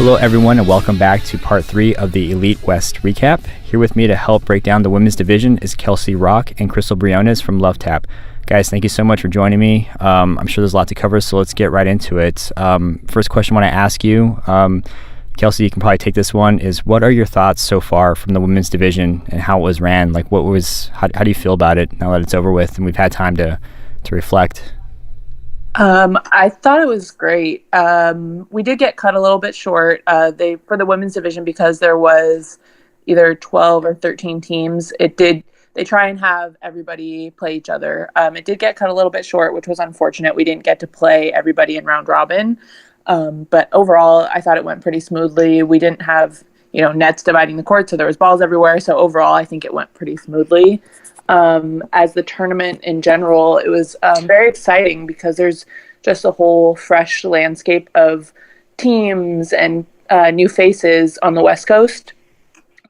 Hello everyone and welcome back to part 3 of the Elite West recap. Here with me to help break down the women's division is Kelsea Rock and Crystal Briones from Love Tap. Guys, thank you so much for joining me. I'm sure there's a lot to cover, so let's get right into it. First question I want to ask you, Kelsea, you can probably take this one, is what are your thoughts so far from the women's division and how it was ran? Like, how do you feel about it now that it's over with and we've had time to reflect? I thought it was great. We did get cut a little bit short. For the women's division, because there was either 12 or 13 teams, they try and have everybody play each other. It did get cut a little bit short, which was unfortunate. We didn't get to play everybody in round robin. But overall, I thought it went pretty smoothly. We didn't have, nets dividing the court, so there was balls everywhere. So overall, I think it went pretty smoothly. As the tournament in general, it was very exciting because there's just a whole fresh landscape of teams and new faces on the West Coast.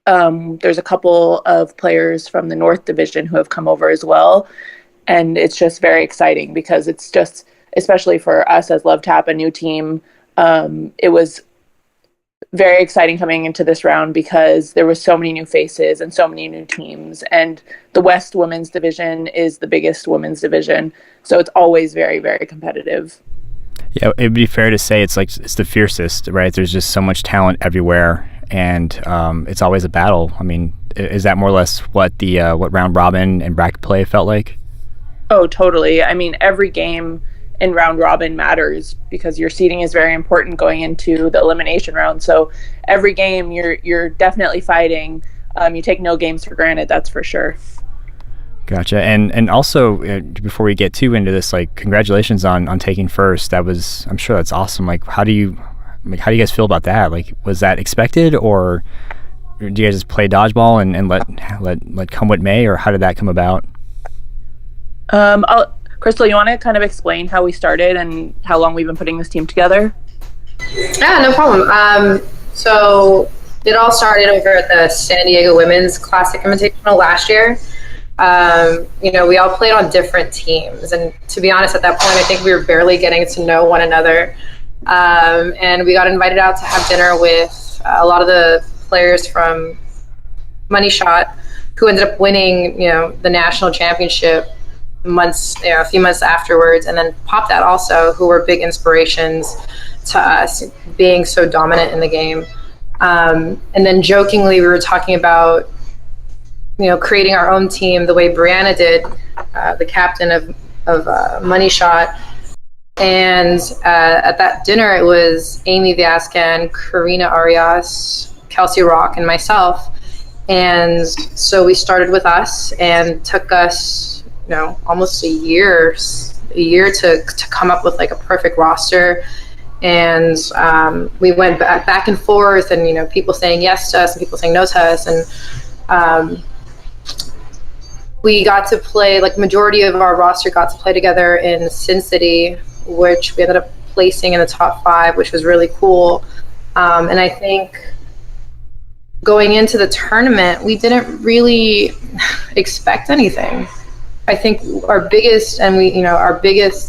There's a couple of players from the North Division who have come over as well. And it's just very exciting because it's just, especially for us as Love Tap, a new team, it was very exciting coming into this round because there was so many new faces and so many new teams, and the West women's division is the biggest women's division, so it's always very, very competitive. Yeah, it'd be fair to say it's the fiercest, right? There's just so much talent everywhere, and it's always a battle. I mean, is that more or less what what round robin and bracket play felt like? Oh, totally. I mean, every game in round robin matters because your seeding is very important going into the elimination round. So every game you're definitely fighting. You take no games for granted, that's for sure. Gotcha. And also before we get too into this, congratulations on taking first. I'm sure that's awesome. How do you guys feel about that? Was that expected, or do you guys just play dodgeball and let come what may, or how did that come about? Crystal, you want to kind of explain how we started and how long we've been putting this team together? Yeah, no problem. So it all started over at the San Diego Women's Classic Invitational last year. We all played on different teams, and to be honest, at that point, I think we were barely getting to know one another. And we got invited out to have dinner with a lot of the players from Money Shot, who ended up winning, the national championship a few months afterwards, and then Pop That also, who were big inspirations to us, being so dominant in the game. And then jokingly, we were talking about, creating our own team the way Brianna did, the captain of Money Shot. And at that dinner, it was Amy Vascan, Karina Arias, Kelsea Rock, and myself. And so we started with us, and took us almost a year to come up with a perfect roster. And we went back and forth, and people saying yes to us and people saying no to us, and we got to play, majority of our roster got to play together in Sin City, which we ended up placing in the top 5, which was really cool. And I think going into the tournament, we didn't really expect anything. I think our biggest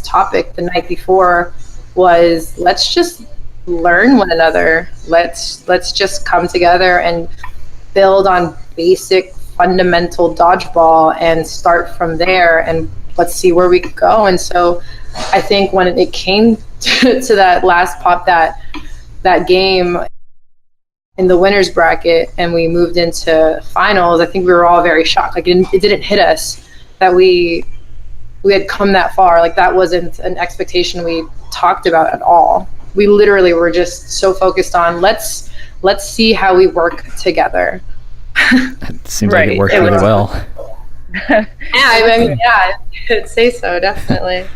topic the night before was, let's just learn one another. Let's just come together and build on basic fundamental dodgeball and start from there, and let's see where we could go. And so I think when it came to that last Pop that game in the winners bracket and we moved into finals, I think we were all very shocked. It didn't hit us that we had come that far. That wasn't an expectation we talked about at all. We literally were just so focused on let's see how we work together. It seems like it worked really well. I'd say so, definitely.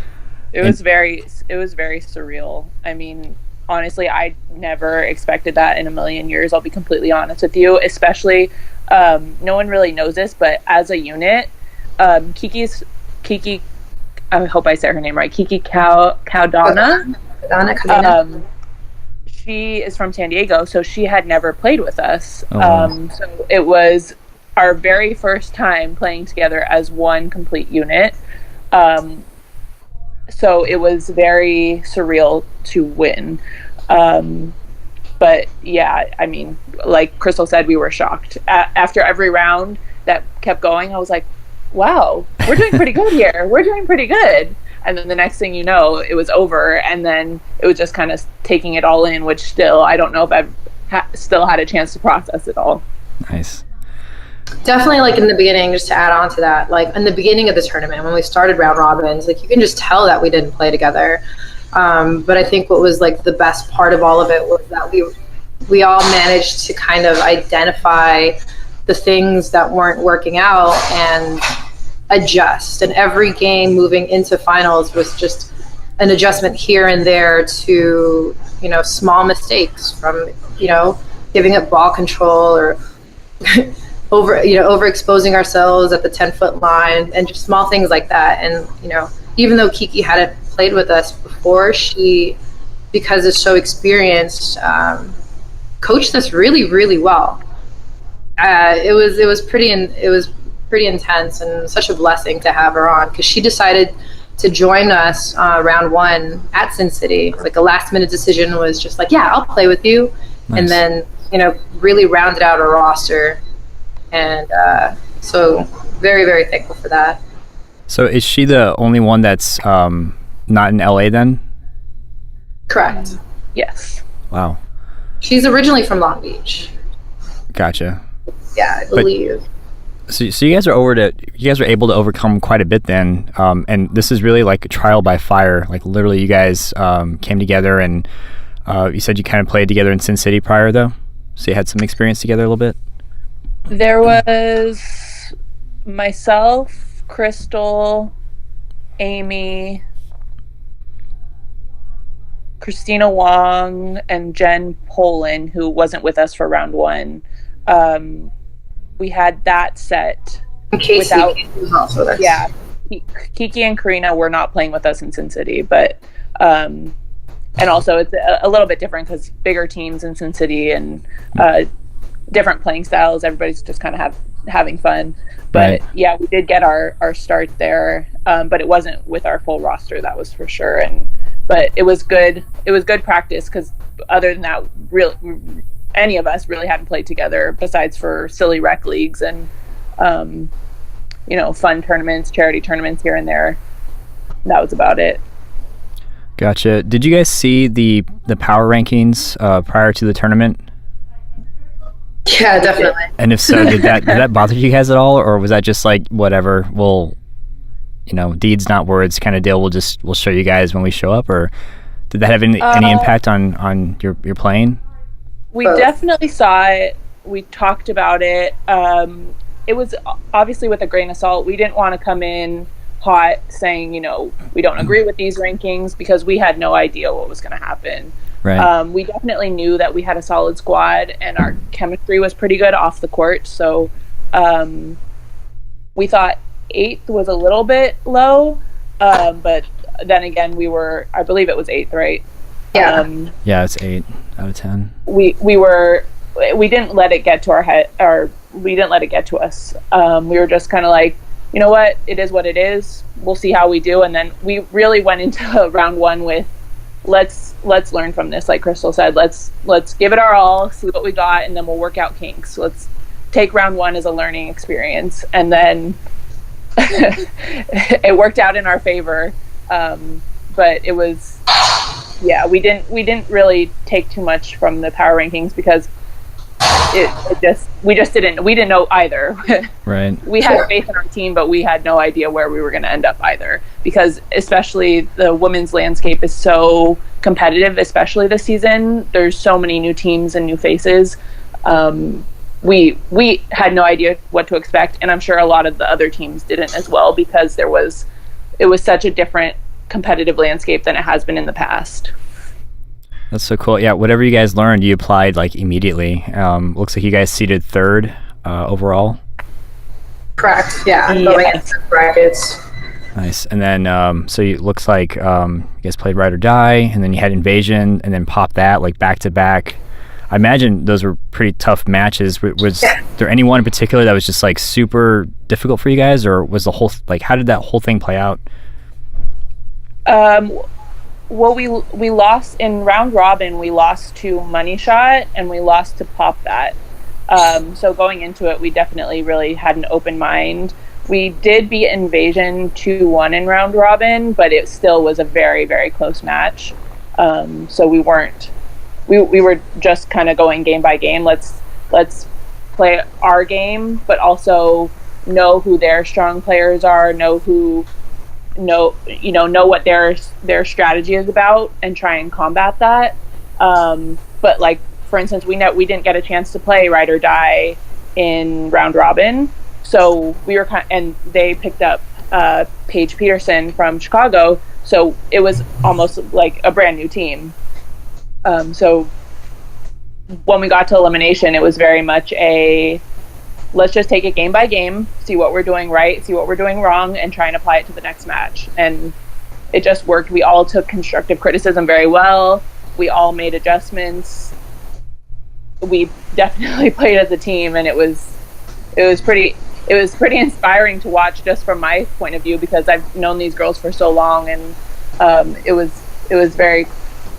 It was very surreal. I mean, honestly, I never expected that in a million years. I'll be completely honest with you. Especially, no one really knows this, but as a unit, Kiki, I hope I said her name right, Kiki Caudana. She is from San Diego, so she had never played with us. So it was our very first time playing together as one complete unit. So it was very surreal to win. But yeah, I mean, like Crystal said, we were shocked. After every round that kept going, I was like, wow, we're doing pretty good here. We're doing pretty good. And then the next thing you know, it was over. And then it was just kind of taking it all in, which still, I don't know if I've still had a chance to process it all. Nice. Definitely, like in the beginning, just to add on to that, like in the beginning of the tournament, when we started round robins, like you can just tell that we didn't play together. But I think what was like the best part of all of it was that we all managed to kind of identify the things that weren't working out and adjust. And every game moving into finals was just an adjustment here and there to, you know, small mistakes from, you know, giving up ball control or overexposing ourselves at the 10-foot line and just small things like that. And, you know, even though Kiki hadn't played with us before, she, because it's so experienced, coached us really, really well. It was pretty intense and such a blessing to have her on, because she decided to join us round one at Sin City. Like a last minute decision was just like, yeah, I'll play with you. Nice. And then, you know, really rounded out our roster. And so very, very thankful for that. So is she the only one that's not in LA then? Correct. Yes. Wow. She's originally from Long Beach. Gotcha. Yeah, I believe. So you guys are able to overcome quite a bit then, and this is really like a trial by fire. Like literally, you guys came together, and you said you kind of played together in Sin City prior, though. So you had some experience together a little bit. There was myself, Crystal, Amy, Christina Wong, and Jen Poland, who wasn't with us for round one. We had that set without. Yeah, Kiki and Karina were not playing with us in Sin City, but and also it's a little bit different because bigger teams in Sin City and different playing styles. Everybody's just kind of having fun. But yeah, we did get our start there, but it wasn't with our full roster, that was for sure. But it was good. It was good practice because other than that, any of us really hadn't played together besides for silly rec leagues and you know, fun tournaments, charity tournaments here and there. That was about it. Gotcha. Did you guys see the power rankings prior to the tournament? Yeah, definitely. And if so, did that bother you guys at all, or was that just like whatever? We'll, you know, deeds not words kind of deal. We'll show you guys when we show up, or did that have any impact on your playing? We definitely saw it. We talked about it. It was obviously with a grain of salt. We didn't want to come in hot saying, you know, we don't agree with these rankings, because we had no idea what was going to happen. Right. We definitely knew that we had a solid squad and our chemistry was pretty good off the court. So we thought 8th was a little bit low, but then again, I believe it was 8th, right? Yeah. Yeah, it's 8 out of 10. We didn't let it get to our head, or we didn't let it get to us. We were just kind of like, you know what, it is what it is. We'll see how we do. And then we really went into round one with, let's learn from this. Like Crystal said, let's give it our all, see what we got, and then we'll work out kinks. Let's take round one as a learning experience. And then it worked out in our favor. But it was, yeah, we didn't really take too much from the power rankings, because we didn't know either. Right. We had faith in our team, but we had no idea where we were going to end up either, because especially the women's landscape is so competitive, especially this season. There's so many new teams and new faces. We had no idea what to expect, and I'm sure a lot of the other teams didn't as well, because it was such a different competitive landscape than it has been in the past. That's so cool. Yeah, whatever you guys learned, you applied like immediately. Looks like you guys seeded 3rd overall. Correct. Yeah, going into brackets. Nice. And then so it looks like you guys played Ride or Die, and then you had Invasion, and then popped that like back to back. I imagine those were pretty tough matches. Was there anyone in particular that was just like super difficult for you guys, or was the whole, like, how did that whole thing play out? Well, we lost in round robin. We lost to Money Shot and we lost to Pop That. So going into it, we definitely really had an open mind. We did beat Invasion 2-1 in round robin, but it still was a very, very close match. So we were just kind of going game by game. Let's play our game, but also know who their strong players are, know what their strategy is about, and try and combat that. But like, for instance, we didn't get a chance to play Ride or Die in round robin, so we were and they picked up Paige Peterson from Chicago, so it was almost like a brand new team. So when we got to elimination, it was very much let's just take it game by game, see what we're doing right, see what we're doing wrong, and try and apply it to the next match. And it just worked. We all took constructive criticism very well. We all made adjustments. We definitely played as a team, and it was pretty inspiring to watch, just from my point of view, because I've known these girls for so long, and it was very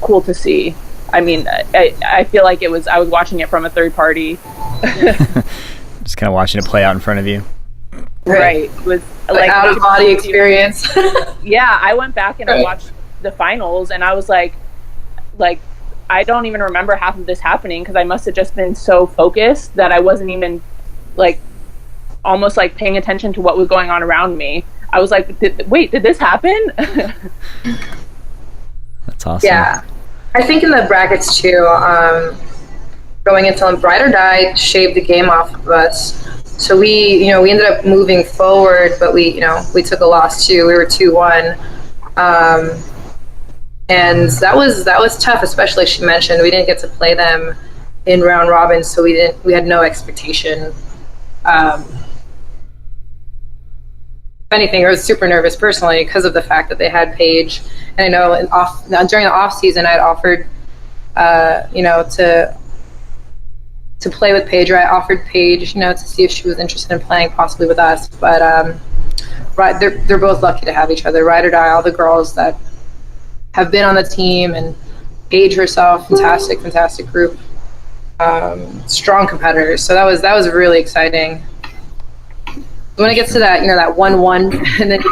cool to see. I mean, I feel like I was watching it from a third party. Just kind of watching it play out in front of you. Right. It was like out of body experience. Yeah, I went back and I watched the finals, and I was like I don't even remember half of this happening, because I must have just been so focused that I wasn't even almost paying attention to what was going on around me. I was like, did this happen? That's awesome. Yeah, I think in the brackets too, going into Ride or Die shaved the game off of us. So we ended up moving forward, but we took a loss too. We were 2-1. And that was tough, especially, she mentioned, we didn't get to play them in round robin, so we had no expectation. If anything, I was super nervous personally because of the fact that they had Paige. And I know during the off season, I had offered to play with Paige, or I offered Paige, to see if she was interested in playing possibly with us. But they're both lucky to have each other. Ride or Die, all the girls that have been on the team, and Paige herself, fantastic group, strong competitors. So that was really exciting. When it gets to that, that 1-1, and then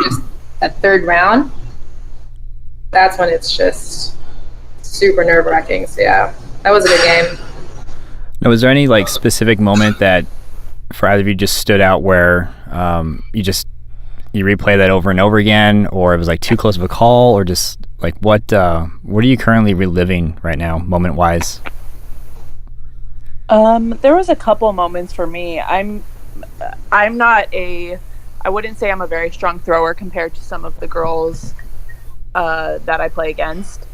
that third round, that's when it's just super nerve-wracking. So yeah, that was a good game. Now, was there any specific moment that for either of you just stood out where you replay that over and over again, or it was too close of a call, or just what are you currently reliving right now, moment wise? There was a couple moments for me. I wouldn't say I'm a very strong thrower compared to some of the girls that I play against.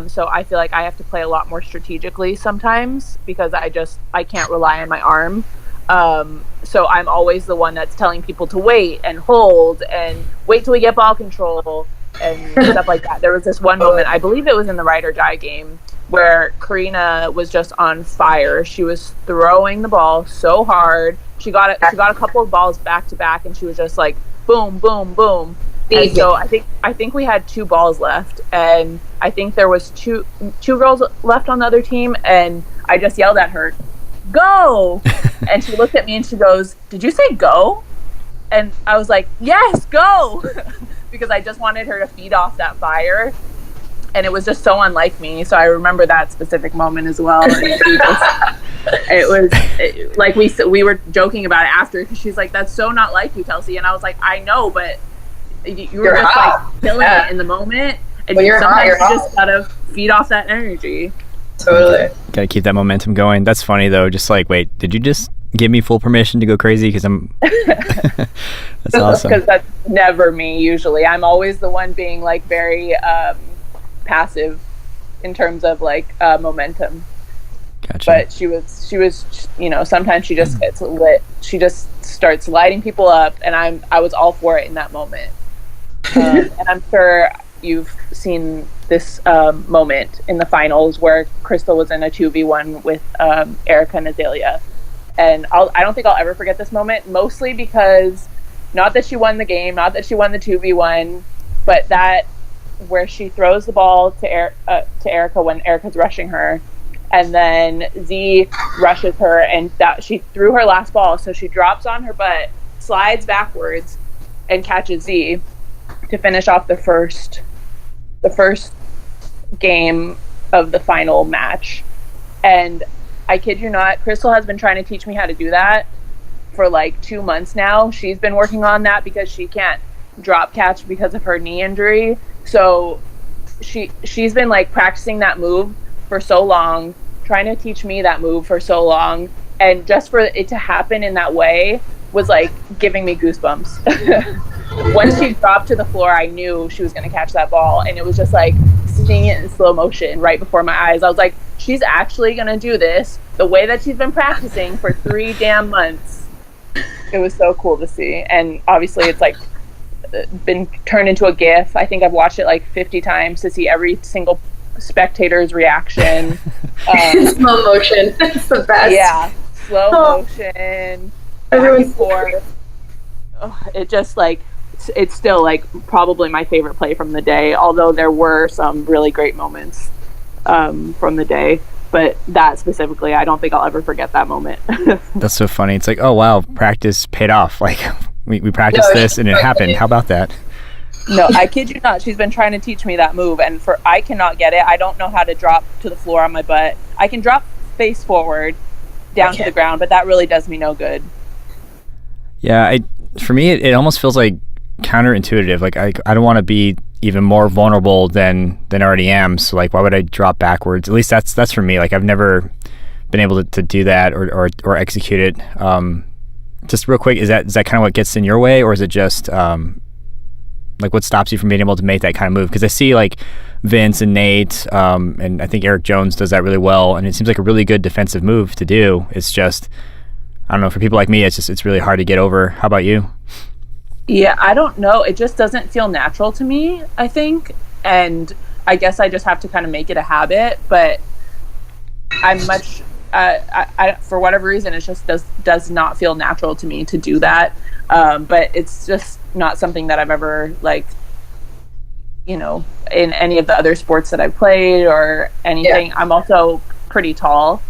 So I feel like I have to play a lot more strategically sometimes, because I can't rely on my arm. So I'm always the one that's telling people to wait and hold and wait till we get ball control and stuff like that. There was this one moment, I believe it was in the Ride or Die game, where Karina was just on fire. She was throwing the ball so hard. She got a couple of balls back to back, and she was just boom, boom, boom. And so I think we had 2 balls left, and I think there was two girls left on the other team, and I just yelled at her, "Go!" And she looked at me and she goes, "Did you say go?" And I was like, "Yes, go!" Because I just wanted her to feed off that fire, and it was just so unlike me. So I remember that specific moment as well. We were joking about it after, because she's like, "That's so not like you, Kelsey." And I was like, "I know, but you were just killing it in the moment, and sometimes you just gotta feed off that energy." Totally. Gotta keep that momentum going. That's funny though. Just wait, did you just give me full permission to go crazy? Because I'm. That's awesome. Because that's never me. Usually, I'm always the one being very passive in terms of momentum. Gotcha. But she was sometimes she just gets lit. She just starts lighting people up, and I was all for it in that moment. And I'm sure you've seen this moment in the finals where Crystal was in a 2v1 with Erica and Azalea. And I don't think I'll ever forget this moment, mostly because not that she won the game, not that she won the 2v1, but that where she throws the ball to Erica when Erica's rushing her, and then Z rushes her, and that she threw her last ball, so she drops on her butt, slides backwards, and catches Z to finish off the first game of the final match. And I kid you not, Crystal has been trying to teach me how to do that for like 2 months now. She's been working on that because she can't drop catch because of her knee injury. So she's been like practicing that move for so long, trying to teach me that move for so long, and just for it to happen in that way was like giving me goosebumps. Once she dropped to the floor, I knew she was going to catch that ball, and it was just like seeing it in slow motion right before my eyes. I was like, she's actually going to do this the way that she's been practicing for 3 damn months. It was so cool to see. And obviously it's like been turned into a GIF. I think I've watched it like 50 times to see every single spectator's reaction. Slow motion. It's the best. Yeah, slow motion. Everyone's it just like, it's still like probably my favorite play from the day, although there were some really great moments from the day. But that specifically, I don't think I'll ever forget that moment. That's so funny. It's like, oh wow, practice paid off. Like we practiced this and it happened. How about that? No, I kid you not. She's been trying to teach me that move, and I cannot get it. I don't know how to drop to the floor on my butt. I can drop face forward down to the ground, but that really does me no good. Yeah, for me, it almost feels like counterintuitive. Like I don't want to be even more vulnerable than I already am. So like, why would I drop backwards? At least that's for me. Like I've never been able to do that or execute it. Just real quick, is that kind of what gets in your way, or is it just like what stops you from being able to make that kind of move? Because I see like Vince and Nate, and I think Eric Jones does that really well, and it seems like a really good defensive move to do. It's just, I don't know, for people like me, it's really hard to get over. How about you? Yeah, I don't know. It just doesn't feel natural to me, I think. And I guess I just have to kind of make it a habit. But I'm much, I for whatever reason, it just does not feel natural to me to do that. But it's just not something that I've ever, like, you know, in any of the other sports that I've played or anything. Yeah. I'm also pretty tall.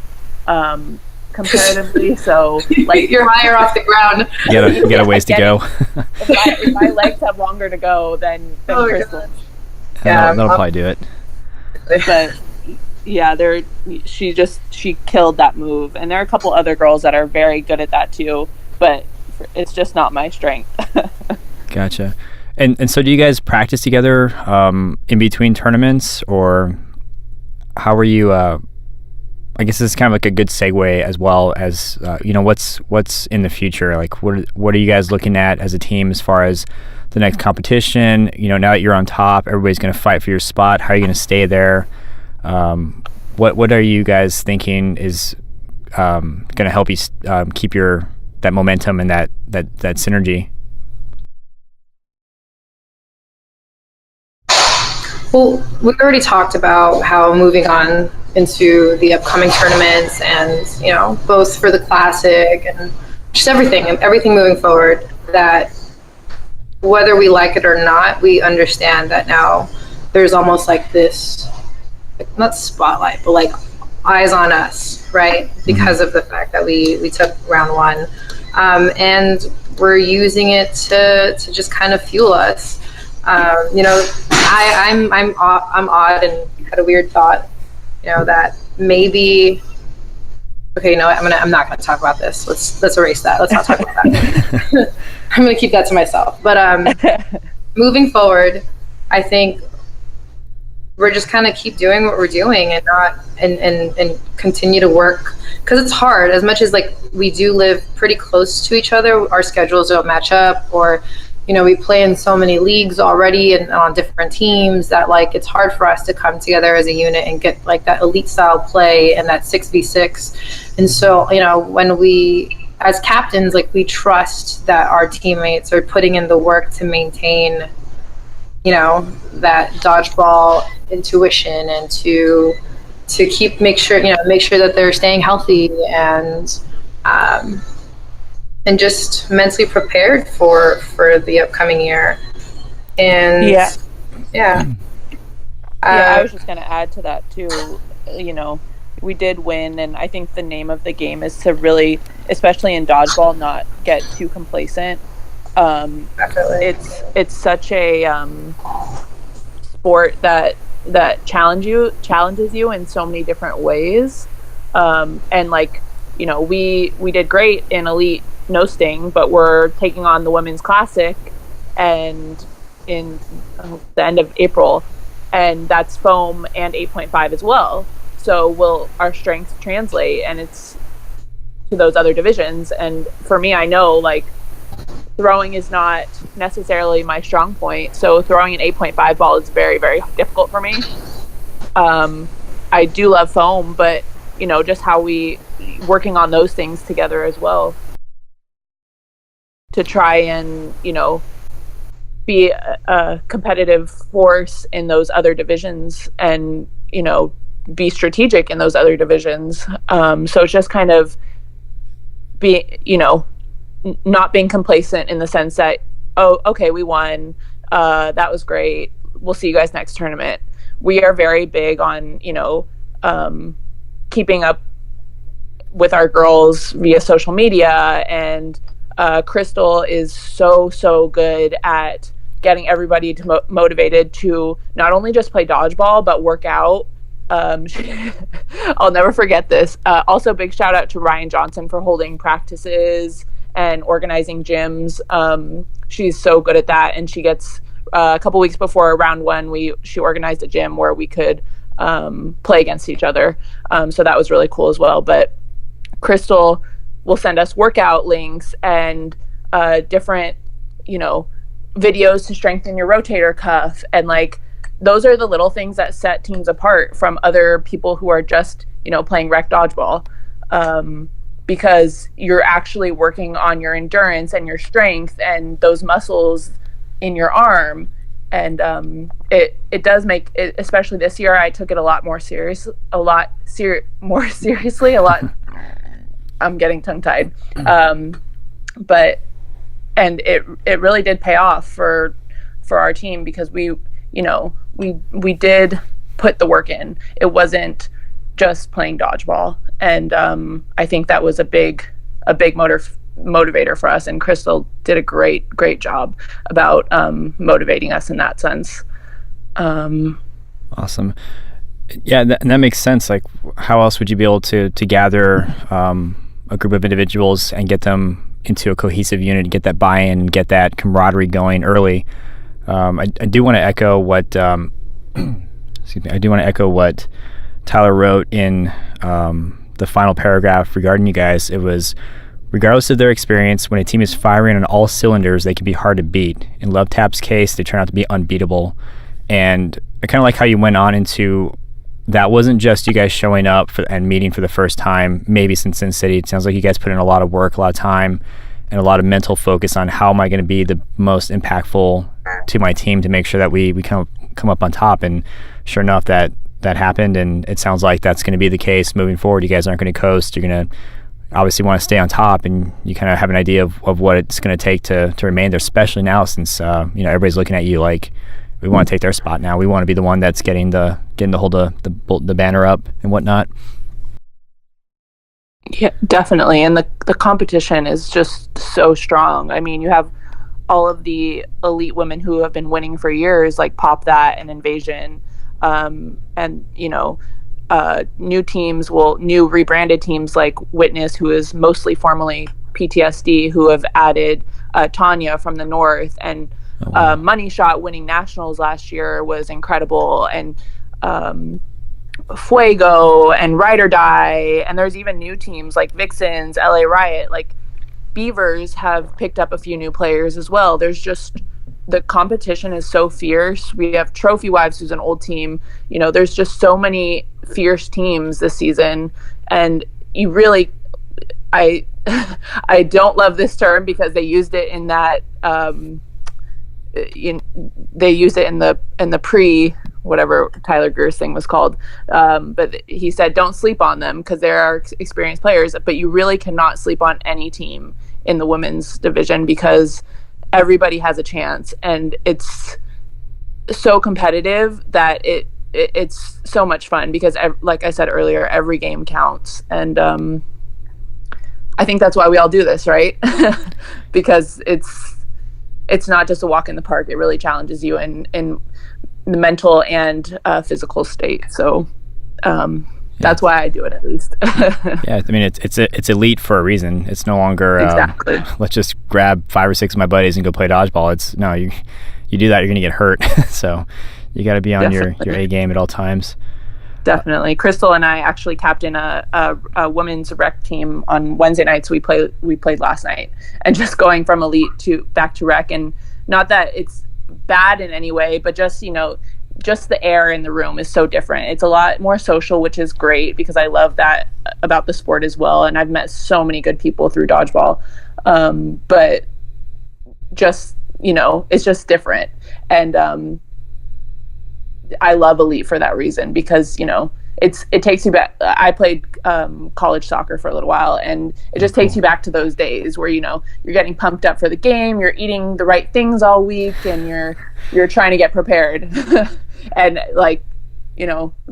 Comparatively, so like you're higher off the ground. You got a ways to go. if my legs have longer to go than Crystal. Yeah, that'll probably do it. But yeah, she killed that move, and there are a couple other girls that are very good at that too. But it's just not my strength. Gotcha. And so, do you guys practice together in between tournaments, or how are you? I guess this is kind of like a good segue as well as, you know, what's in the future? Like, what are you guys looking at as a team as far as the next competition? You know, now that you're on top, everybody's going to fight for your spot. How are you going to stay there? What are you guys thinking is going to help you keep that momentum and that synergy? Well, we already talked about how moving on into the upcoming tournaments and, you know, both for the Classic and just everything moving forward, that whether we like it or not, we understand that now there's almost like this, not spotlight, but like eyes on us, right? Because of the fact that we took round one. And we're using it to just kind of fuel us. You know, I'm odd and had a weird thought, you know, that maybe, okay, you know what, I'm not gonna talk about this. Let's erase that. Let's not talk about that. I'm gonna keep that to myself. But moving forward, I think we're just kind of keep doing what we're doing and not and continue to work, because it's hard. As much as like we do live pretty close to each other, our schedules don't match up, or, you know, we play in so many leagues already and on different teams that like it's hard for us to come together as a unit and get like that elite style play and that 6v6. And so, you know, when we as captains, like, we trust that our teammates are putting in the work to maintain, you know, that dodgeball intuition and to make sure that they're staying healthy and just mentally prepared for the upcoming year. And yeah. Yeah, I was just going to add to that too. We did win, and I think the name of the game is to really, especially in dodgeball, not get too complacent. Definitely. It's such a sport that challenges you in so many different ways. And we did great in Elite No Sting, but we're taking on the Women's Classic and in the end of April, and that's foam and 8.5 as well. So will our strengths translate, and it's to those other divisions? And for me, I know throwing is not necessarily my strong point. So throwing an 8.5 ball is very, very difficult for me. I do love foam, but just how we working on those things together as well to try and be a competitive force in those other divisions, and be strategic in those other divisions. So it's just kind of not being complacent in the sense that, oh, okay, we won, that was great, we'll see you guys next tournament. We are very big on keeping up with our girls via social media, and Crystal is so good at getting everybody to motivated to not only just play dodgeball but work out. I'll never forget this. Also, big shout out to Ryan Johnson for holding practices and organizing gyms. She's so good at that, and she gets a couple weeks before round one, she organized a gym where we could play against each other. So that was really cool as well. But Crystal will send us workout links and different, videos to strengthen your rotator cuff, and those are the little things that set teams apart from other people who are just playing rec dodgeball, because you're actually working on your endurance and your strength and those muscles in your arm. And it does make it, especially this year, I took it a lot more seriously. I'm getting tongue tied. But it really did pay off for our team, because we did put the work in. It wasn't just playing dodgeball, and I think that was a big motivator for us. And Crystal did a great job about motivating us in that sense. Awesome. Yeah, and that makes sense. How else would you be able to gather a group of individuals and get them into a cohesive unit, get that buy-in, and get that camaraderie going early? I do want to echo what Tyler wrote in the final paragraph regarding you guys. It was, regardless of their experience, when a team is firing on all cylinders, they can be hard to beat. In Love Tap's case, they turn out to be unbeatable. And I kind of like how you went on into, that wasn't just you guys showing up and meeting for the first time, maybe since Sin City. It sounds like you guys put in a lot of work, a lot of time, and a lot of mental focus on how am I going to be the most impactful to my team to make sure that we come up on top. And sure enough, that happened, and it sounds like that's going to be the case moving forward. You guys aren't going to coast. You're going to obviously want to stay on top, and you kind of have an idea of what it's going to take to remain there, especially now since everybody's looking at you like, we want to take their spot now. We want to be the one that's getting to hold the banner up and whatnot. Yeah, definitely. And the competition is just so strong. I mean, you have all of the elite women who have been winning for years, like Pop That and Invasion, and new rebranded teams like Witness, who is mostly formerly PTSD, who have added Tanya from the North, and Money Shot winning nationals last year was incredible, and Fuego and Ride or Die, and there's even new teams like Vixens, LA Riot, like Beavers have picked up a few new players as well. There's just, the competition is so fierce. We have Trophy Wives, who's an old team. There's just so many fierce teams this season, and you really, I don't love this term because they used it in that they use it in the pre whatever Tyler Gers thing was called, but he said don't sleep on them because there are experienced players, but you really cannot sleep on any team in the women's division because everybody has a chance, and it's so competitive that it's so much fun because, like I said earlier, every game counts. And I think that's why we all do this, right? Because it's not just a walk in the park. It really challenges you in the mental and physical state. So that's why I do it, at least. Yeah, I mean, it's elite for a reason. It's no longer exactly. Let's just grab 5 or 6 of my buddies and go play dodgeball. It's no, you do that, you're gonna get hurt. So you got to be on your A game at all times. Definitely. Crystal and I actually captain a women's rec team on Wednesday nights. We played last night, and just going from elite to back to rec, and not that it's bad in any way, but just just the air in the room is so different. It's a lot more social, which is great because I love that about the sport as well. And I've met so many good people through dodgeball. But just, it's just different. And I love elite for that reason because, it takes you back. I played college soccer for a little while, and it just takes you back to those days where you're getting pumped up for the game, you're eating the right things all week, and you're trying to get prepared. And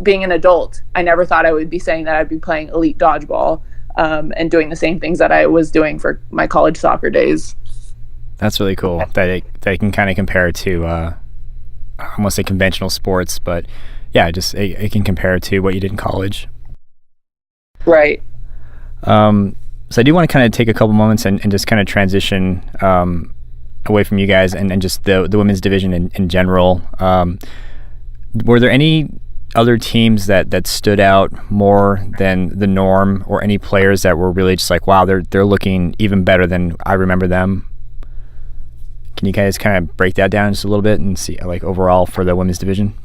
being an adult, I never thought I would be saying that I'd be playing elite dodgeball and doing the same things that I was doing for my college soccer days. That's really cool that it can kind of compare to I won't say conventional sports, but yeah, just it can compare to what you did in college. Right. So I do want to kind of take a couple moments and just kind of transition away from you guys and just the women's division in general. Were there any other teams that stood out more than the norm, or any players that were really just like, wow, they're looking even better than I remember them? Can you guys kind of break that down just a little bit and see, like, overall for the women's division?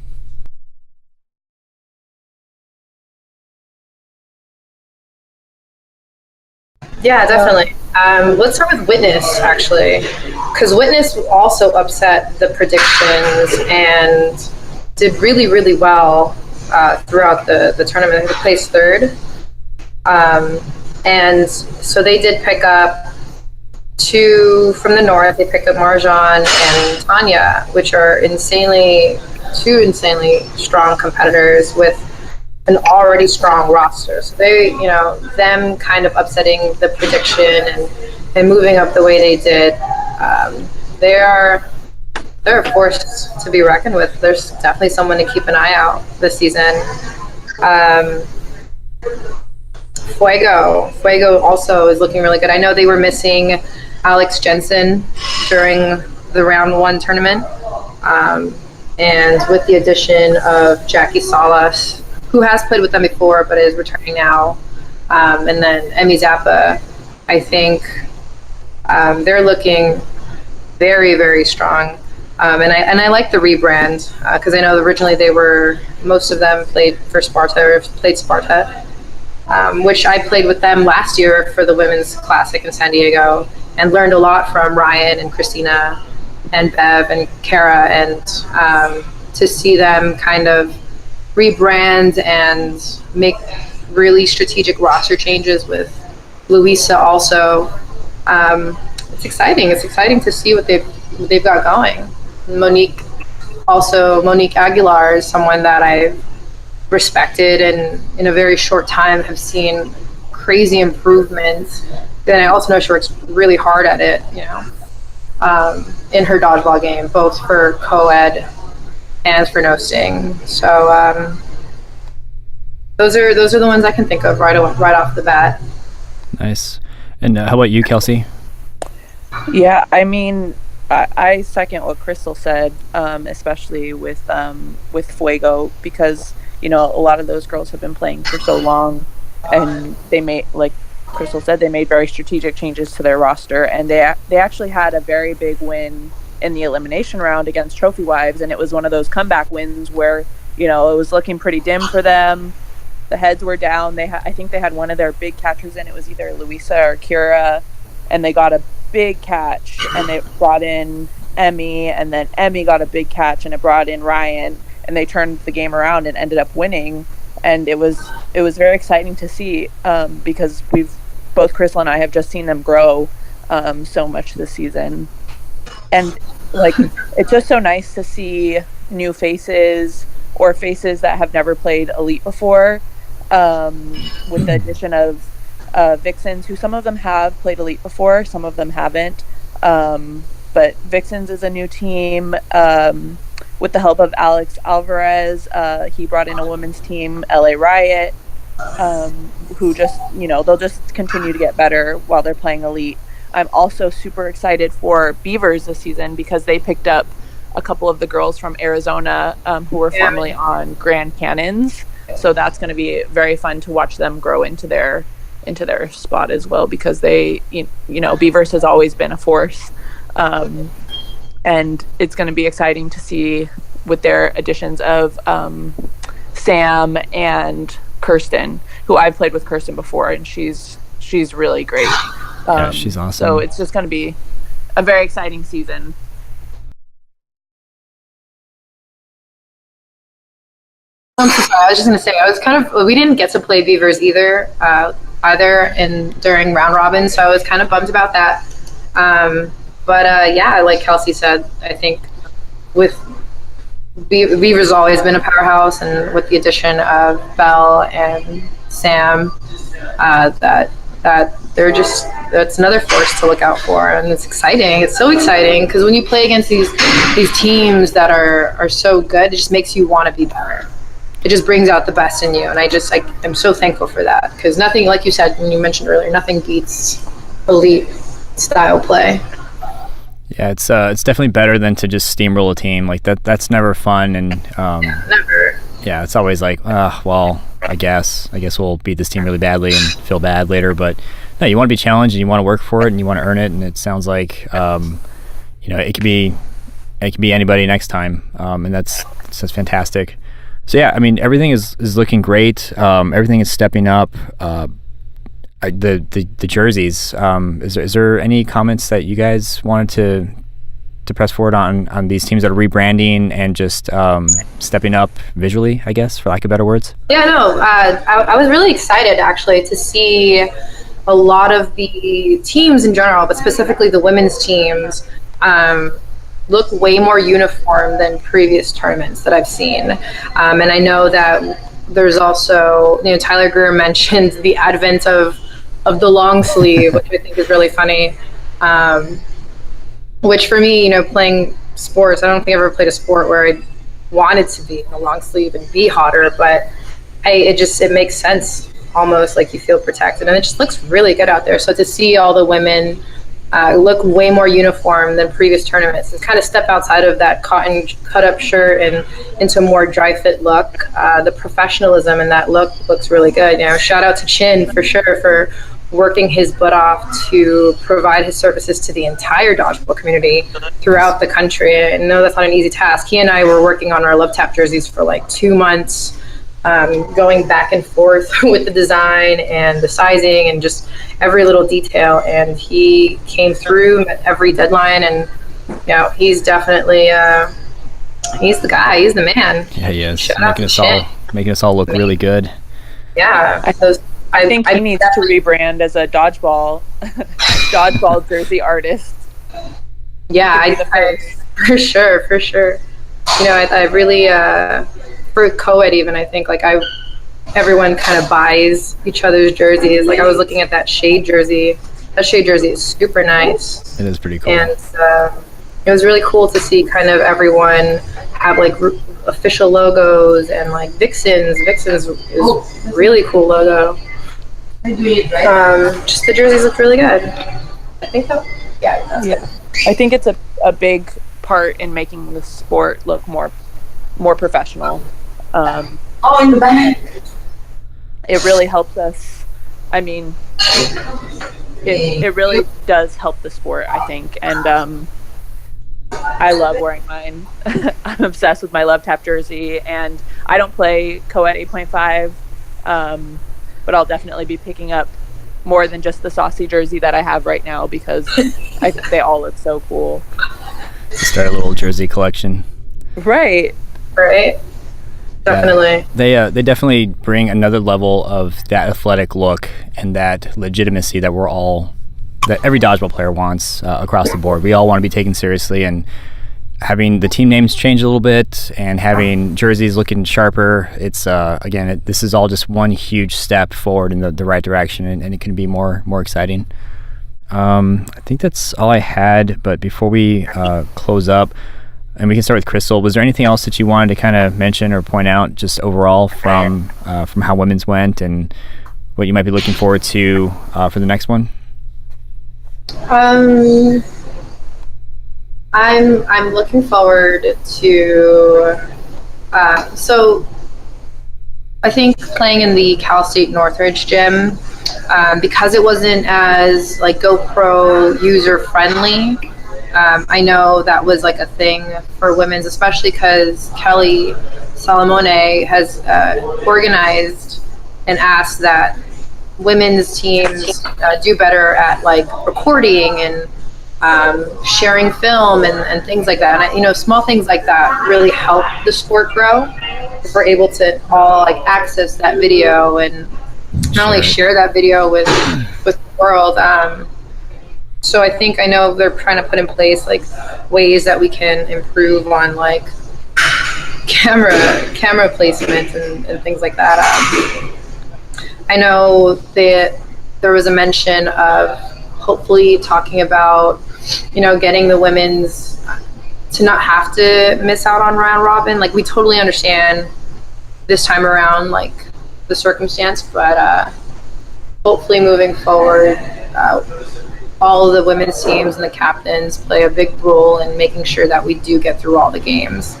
Yeah, definitely. Let's start with Witness, actually, because Witness also upset the predictions and did really, really well throughout the tournament. They placed third. And so they did pick up 2 from the north. They picked up Marjan and Tanya, which are two insanely strong competitors with an already strong roster. So they, them kind of upsetting the prediction and moving up the way they did, they're a force to be reckoned with. There's definitely someone to keep an eye out this season. Fuego also is looking really good. I know they were missing Alex Jensen during the round 1 tournament. And with the addition of Jackie Salas, who has played with them before but is returning now, and then Emmy Zappa, I think they're looking very, very strong. And I like the rebrand because I know originally most of them played for Sparta or played Sparta, which I played with them last year for the Women's Classic in San Diego and learned a lot from Ryan and Christina and Bev and Kara, and to see them kind of rebrand and make really strategic roster changes with Luisa also. It's exciting. It's exciting to see what they've got going. Monique Aguilar is someone that I've respected and in a very short time have seen crazy improvements. Then I also know she works really hard at it, in her dodgeball game, both for co-ed and for no sting. So those are the ones I can think of right off the bat. Nice. And how about you, Kelsey? Yeah, I mean, I second what Crystal said, especially with Fuego, because a lot of those girls have been playing for so long, and they made, like Crystal said, they made very strategic changes to their roster, and they actually had a very big win in the elimination round against Trophy Wives, and it was one of those comeback wins where it was looking pretty dim for them. The heads were down. I think they had one of their big catchers in. It was either Luisa or Kira, and they got a big catch, and it brought in Emmy, and then Emmy got a big catch, and it brought in Ryan, and they turned the game around and ended up winning. And it was very exciting to see, because both Crystal and I have just seen them grow so much this season, and like it's just so nice to see new faces or faces that have never played Elite before, with the addition of Vixens, who some of them have played Elite before, some of them haven't. But Vixens is a new team. With the help of Alex Alvarez, he brought in a women's team, LA Riot, who just, they'll just continue to get better while they're playing Elite. I'm also super excited for Beavers this season because they picked up a couple of the girls from Arizona who were formerly on Grand Cannons. So that's going to be very fun to watch them grow into their spot as well, because they, Beavers has always been a force. And it's going to be exciting to see with their additions of Sam and Kirsten, who I've played with Kirsten before, and she's really great. Yeah, she's awesome. So it's just going to be a very exciting season. I'm so sorry. I was just going to say, we didn't get to play Beavers either during round robin, so I was kind of bummed about that. But like Kelsey said, I think with Beaver's always been a powerhouse, and with the addition of Belle and Sam, that that's another force to look out for, and it's exciting. It's so exciting because when you play against these teams that are so good, it just makes you want to be better. It just brings out the best in you, and I'm so thankful for that, because nothing, like you said when you mentioned earlier, nothing beats Elite style play. Yeah, it's definitely better than to just steamroll a team like that. That's never fun, and Never. Yeah, it's always like, well, I guess we'll beat this team really badly and feel bad later. But no, you want to be challenged and you want to work for it and you want to earn it. And it sounds like it could be anybody next time, and that's fantastic. So yeah, I mean, everything is looking great. Everything is stepping up. The jerseys. Is there any comments that you guys wanted to press forward on these teams that are rebranding and just stepping up visually, I guess, for lack of better words? Yeah, no, I was really excited actually to see a lot of the teams in general, but specifically the women's teams, look way more uniform than previous tournaments that I've seen. And I know that there's also, Tyler Greer mentioned the advent of the long sleeve, which I think is really funny. Which for me, playing sports, I don't think I ever played a sport where I wanted to be in a long sleeve and be hotter, but it makes sense almost, like you feel protected, and it just looks really good out there. So to see all the women look way more uniform than previous tournaments and kind of step outside of that cotton cut-up shirt and into a more dry-fit look, the professionalism in that look looks really good. Shout out to Chin for sure for working his butt off to provide his services to the entire dodgeball community throughout the country. I know that's not an easy task. He and I were working on our Love Tap jerseys for like 2 months, going back and forth with the design and the sizing and just every little detail. And he came through, met every deadline, and he's definitely he's the guy. He's the man. Yeah, he is. Making us all look really good. Yeah. I think he needs to rebrand as a dodgeball jersey artist. Yeah, for sure. I really for co-ed even, I think everyone kind of buys each other's jerseys. Like I was looking at that shade jersey. That shade jersey is super nice. It is pretty cool. And it was really cool to see kind of everyone have like official logos and like Vixens. Vixens is a really cool logo. Just the jerseys look really good. I think that, yeah. I think it's a big part in making the sport look more professional. in the back. It really helps us. I mean, it really does help the sport, I think, and I love wearing mine. I'm obsessed with my Love Tap jersey, and I don't play co-ed 8.5. But I'll definitely be picking up more than just the saucy jersey that I have right now, because I think they all look so cool. Start a little jersey collection. Right. Definitely. They definitely bring another level of that athletic look and that legitimacy that every dodgeball player wants across the board. We all want to be taken seriously, and having the team names change a little bit and having jerseys looking sharper, it's again, this is all just one huge step forward in the right direction, and it can be more exciting. I think that's all I had, but before we close up, and we can start with Crystal, was there anything else that you wanted to kind of mention or point out just overall from how women's went and what you might be looking forward to for the next one? I'm looking forward to so I think playing in the Cal State Northridge gym, because it wasn't as like GoPro user friendly. I know that was like a thing for women's, especially because Kelly Salamone has organized and asked that women's teams do better at like recording and sharing film and things like that. And small things like that really help the sport grow. If we're able to all like access that video and not only share that video with the world. So I know they're trying to put in place like ways that we can improve on like camera placement and things like that. I know that there was a mention of hopefully talking about, getting the women's to not have to miss out on round robin. Like, we totally understand this time around, like, the circumstance, but hopefully moving forward, all of the women's teams and the captains play a big role in making sure that we do get through all the games.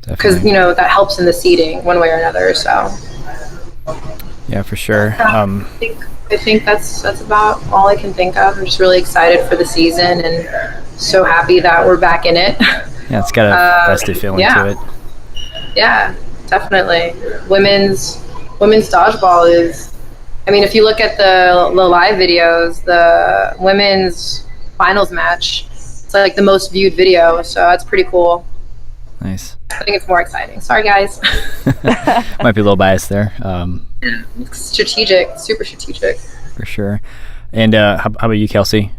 Because, that helps in the seeding one way or another, so. Yeah, for sure. I think that's about all I can think of. I'm just really excited for the season and so happy that we're back in it. Yeah, it's got a festive feeling to it. Yeah, definitely. Women's dodgeball is, if you look at the live videos, the women's finals match, it's like the most viewed video, so that's pretty cool. Nice. I think it's more exciting. Sorry, guys. Might be a little biased there. Strategic, super strategic. For sure. And how about you, Kelsey?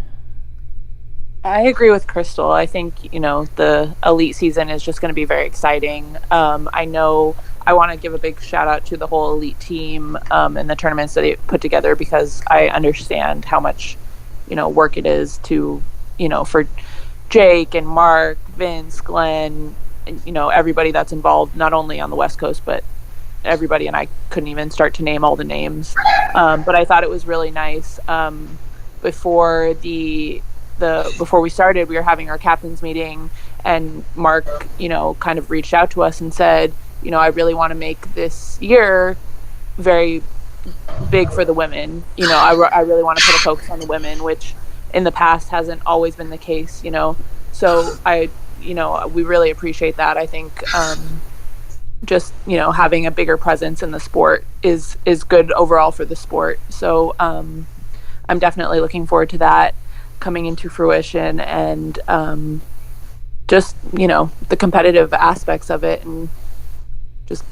I agree with Crystal. I think, the elite season is just going to be very exciting. I know I want to give a big shout out to the whole elite team and the tournaments that they put together, because I understand how much, work it is to, for Jake and Mark, Vince, Glenn, and, everybody that's involved, not only on the West Coast, but everybody. And I couldn't even start to name all the names. But I thought it was really nice. Before we started, we were having our captain's meeting, and Mark, kind of reached out to us and said, I really want to make this year very big for the women. I really want to put a focus on the women, which in the past hasn't always been the case, So we really appreciate that. I think just, having a bigger presence in the sport is good overall for the sport. So I'm definitely looking forward to that coming into fruition, and just, the competitive aspects of it and just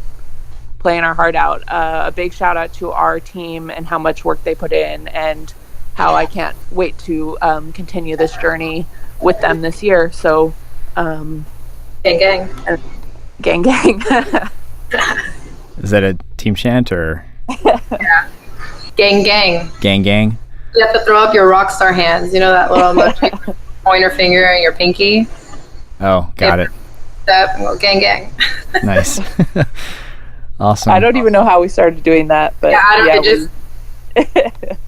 playing our heart out. A big shout out to our team and how much work they put in, and how I can't wait to continue this journey with them this year. So gang gang. Gang gang. Is that a team chant or? Yeah. Gang gang. Gang gang. You have to throw up your rock star hands. That little emoji, pointer finger and your pinky. Oh, got it. Step, well, gang gang. Nice. Awesome. I don't even know how we started doing that, but it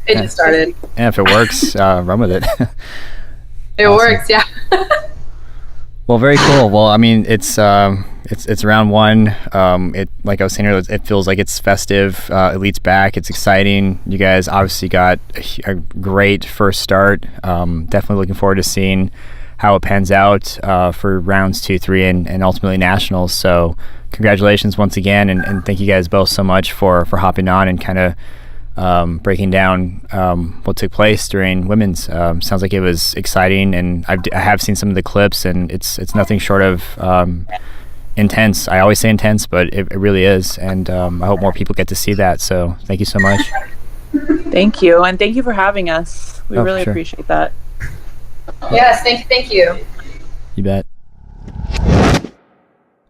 just started. Yeah, if it works, run with it. It awesome. Works, yeah. Well, very cool. Well, it's round one. It, like I was saying earlier, it feels like it's festive. Elite's back. It's exciting. You guys obviously got a great first start. Definitely looking forward to seeing how it pans out for rounds 2, 3, and ultimately nationals. So congratulations once again, and thank you guys both so much for hopping on and kind of breaking down what took place during women's. Sounds like it was exciting, and I have seen some of the clips, and it's nothing short of intense. I always say intense, but it really is, and I hope more people get to see that. So thank you so much. Thank you, and thank you for having us. We really sure. appreciate that. Yes, thank you. You bet.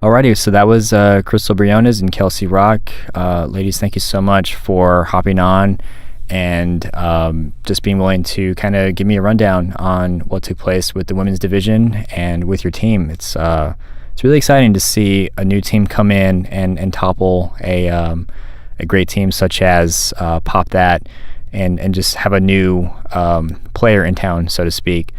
Alrighty, so that was Crystal Briones and Kelsea Rock. Ladies, thank you so much for hopping on and just being willing to kind of give me a rundown on what took place with the women's division and with your team. It's really exciting to see a new team come in and topple a great team such as Pop That and just have a new player in town, so to speak.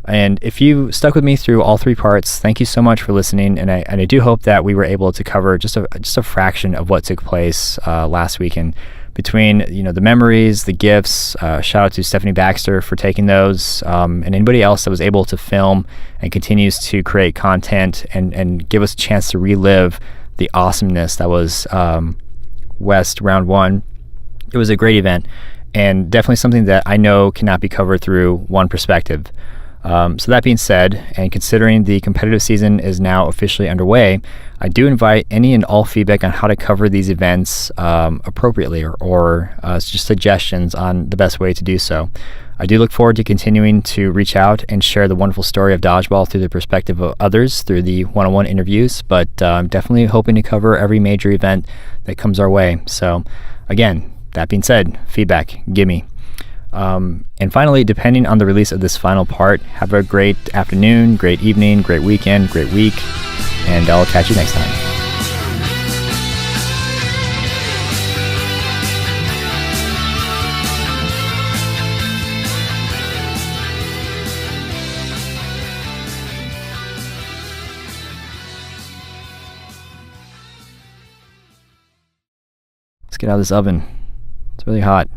And if you stuck with me through all three parts, thank you so much for listening. And I do hope that we were able to cover just a fraction of what took place last weekend between the memories, the gifts. Shout out to Stephanie Baxter for taking those, and anybody else that was able to film and continues to create content and give us a chance to relive the awesomeness that was West Round 1. It was a great event and definitely something that I know cannot be covered through one perspective. So that being said, and considering the competitive season is now officially underway, I do invite any and all feedback on how to cover these events appropriately or just suggestions on the best way to do so. I do look forward to continuing to reach out and share the wonderful story of dodgeball through the perspective of others through the one-on-one interviews, but I'm definitely hoping to cover every major event that comes our way. So again, that being said, feedback, gimme. And finally, depending on the release of this final part, have a great afternoon, great evening, great weekend, great week, and I'll catch you next time. Let's get out of this oven. It's really hot.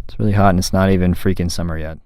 It's really hot and it's not even freaking summer yet.